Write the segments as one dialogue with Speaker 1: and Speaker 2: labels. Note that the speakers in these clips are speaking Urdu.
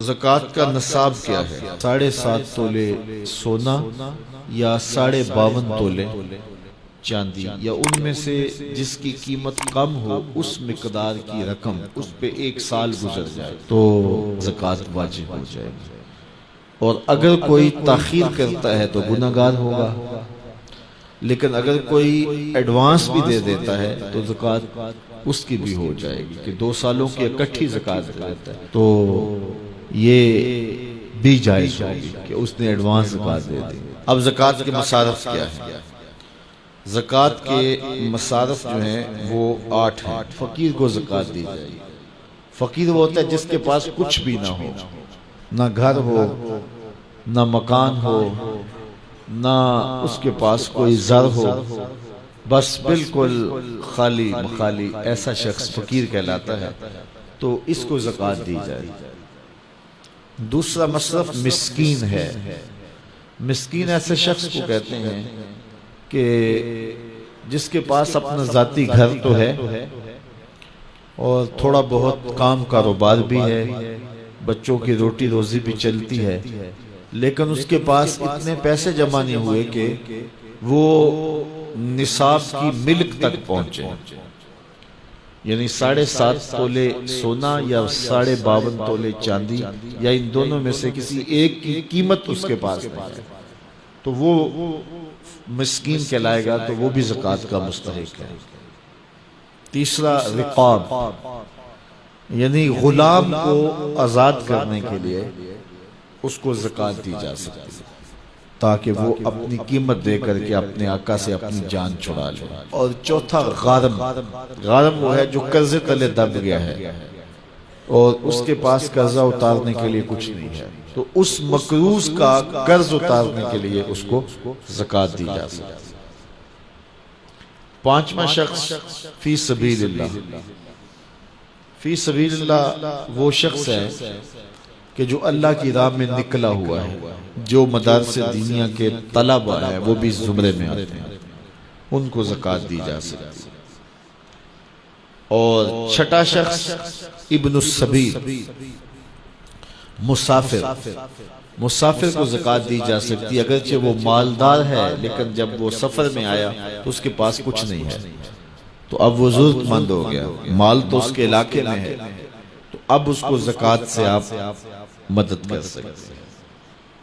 Speaker 1: زکوٰۃ کا نصاب کیا ہے؟ 7.5 تولے سونا یا 52.5 تولے چاندی، یا ان میں سے جس کی قیمت کم ہو اس مقدار کی رقم اس پہ 1 سال گزر جائے تو زکوٰۃ واجب ہو جائے گی۔ اور اگر کوئی تاخیر کرتا ہے تو گنہگار ہوگا، لیکن اگر کوئی ایڈوانس بھی دے دیتا ہے تو زکوٰۃ اس کی بھی ہو جائے گی کہ 2 سالوں کی اکٹھی زکوٰۃ دیتا ہے تو یہ بھی جائز ہوگی کہ اس نے ایڈوانس زکوٰۃ دے دی۔ اب زکوٰۃ کے مصارف کیا ہے؟ زکوٰۃ کے مصارف جو ہیں وہ 8 ہیں۔ فقیر کو زکوٰۃ دی جائے گی۔ فقیر وہ ہوتا ہے جس کے پاس کچھ بھی نہ ہو، نہ گھر ہو، نہ مکان ہو، نہ اس کے پاس کوئی زر ہو، بس بالکل خالی مخالی، ایسا شخص فقیر کہلاتا ہے، تو اس کو زکوٰۃ دی جائے۔ دوسرا مصرف مسکین ہے۔ مسکین ایسے شخص کو کہتے ہیں کہ جس کے پاس اپنا ذاتی گھر تو ہے اور تھوڑا بہت کام کاروبار بھی ہے، بچوں کی روٹی روزی بھی چلتی ہے، لیکن اس کے پاس اتنے پیسے جمع نہیں ہوئے کہ وہ نصاب کی ملک تک پہنچے، یعنی 7.5 تولے سونا یا 52.5 تولے چاندی یا ان دونوں میں سے کسی ایک کی قیمت اس کے پاس نہیں ہے، تو وہ مسکین کہلائے گا، تو وہ بھی زکوٰۃ کا مستحق ہے۔ تیسرا رقاب، یعنی غلام کو آزاد کرنے کے لیے اس کو زکوٰۃ دی جا سکتی ہے تاکہ وہ اپنی قیمت دے کر کے اپنے آقا سے اپنی جان چھڑا لے۔ اور چوتھا غارم۔ غارم وہ ہے جو قرضے تلے دب گیا ہے اور اس کے پاس قرضہ اتارنے کے لیے کچھ نہیں ہے، تو اس مقروض کا قرض اتارنے کے لیے اس کو زکوٰۃ دی جا سکتی ہے۔ 5واں شخص فی سبیل اللہ۔ فی سبیل اللہ وہ شخص ہے کہ جو اللہ کی راہ میں نکلا ہوا ہے، جو مدارس دینیہ کے طلبہ ہیں وہ بھی زمرے میں آتے ہیں، ان کو زکوٰۃ دی جا سکتی ہے۔ اور 6واں شخص ابن السبیل، مسافر۔ مسافر کو زکوٰۃ دی جا سکتی ہے، اگرچہ وہ مالدار ہے لیکن جب وہ سفر میں آیا تو اس کے پاس کچھ نہیں ہے، تو اب وہ ضرورت مند ہو گیا، مال تو اس کے علاقے میں ہے، تو اب اس کو زکوٰۃ سے آپ مدد کر سکتے ہیں۔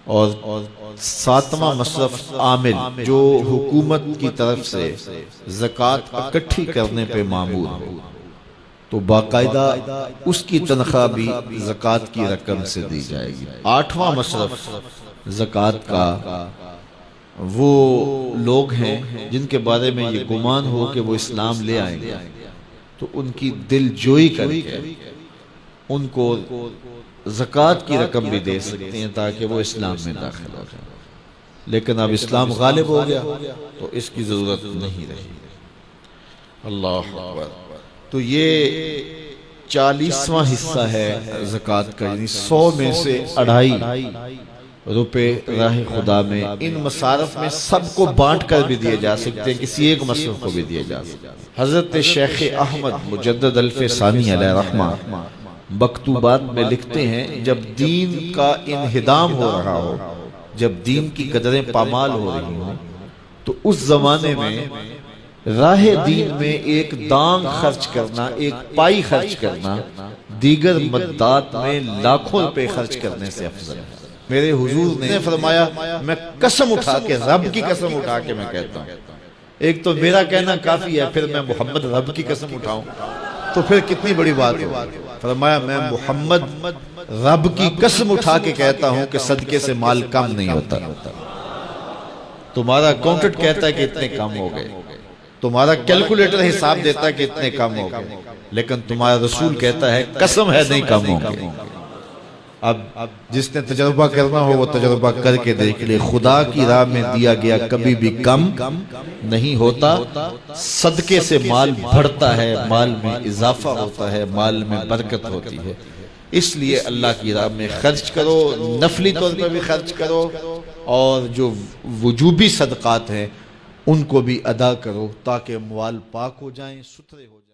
Speaker 1: اور 7واں مصرف عامل، جو حکومت کی طرف سے زکوٰۃ اکٹھی کرنے پہ مامور ہو، تو باقاعدہ اس کی تنخواہ بھی زکوٰۃ کی رقم سے دی جائے گی۔ 8واں مصرف زکوٰۃ کا وہ لوگ ہیں جن کے بارے میں یہ گمان ہو کہ وہ اسلام لے آئیں گے، تو ان کی دل جوئی کر کے ان کو زکوٰۃ کی رقم بھی دے سکتے ہیں تاکہ وہ اسلام میں داخل ہو جائیں، لیکن اب اسلام غالب ہو گیا تو اس کی ضرورت نہیں رہی۔ اللہ اکبر۔ تو یہ 40واں حصہ ہے زکوٰۃ کا، یعنی 100 میں سے 2.5 روپے راہ خدا میں۔ ان مصارف میں سب کو بانٹ کر بھی دیے جا سکتے ہیں، کسی ایک مصرف کو بھی دیے جا سکتے ہیں۔ حضرت شیخ احمد مجدد الفسانی علیہ رحمہ مکتوبات میں لکھتے ہیں، جب دین کا انہدام ہو رہا ہو، جب دین کی قدریں پامال ہو رہی ہوں، تو اس زمانے میں راہ دین میں ایک دانگ خرچ کرنا، ایک پائی خرچ کرنا، دیگر مدات میں لاکھوں روپے خرچ کرنے سے افضل ہے۔ میرے حضور نے فرمایا، میں قسم اٹھا کے، رب کی قسم اٹھا کے میں کہتا ہوں، ایک تو میرا کہنا کافی ہے، پھر میں محمد رب کی قسم اٹھاؤں تو پھر کتنی بڑی بات ہے۔ فرمایا، میں محمد رب کی قسم اٹھا کے کہتا ہوں کہ صدقے سے مال کم نہیں ہوتا۔ تمہارا اکاؤنٹنٹ کہتا ہے کہ اتنے کم ہو گئے، تمہارا کیلکولیٹر حساب دیتا ہے کہ اتنے کم ہو گئے، لیکن تمہارا رسول کہتا ہے قسم ہے نہیں کم ہوں گے۔ اب جس نے تجربہ کرنا ہو وہ تجربہ کر کے دیکھ لے، خدا کی راہ میں دیا گیا کبھی بھی کم نہیں ہوتا، صدقے سے مال بڑھتا ہے، مال میں اضافہ ہوتا ہے، مال میں برکت ہوتی ہے۔ اس لیے اللہ کی راہ میں خرچ کرو، نفلی طور پر بھی خرچ کرو، اور جو وجوبی صدقات ہیں ان کو بھی ادا کرو تاکہ اموال پاک ہو جائیں، ستھرے ہو جائیں۔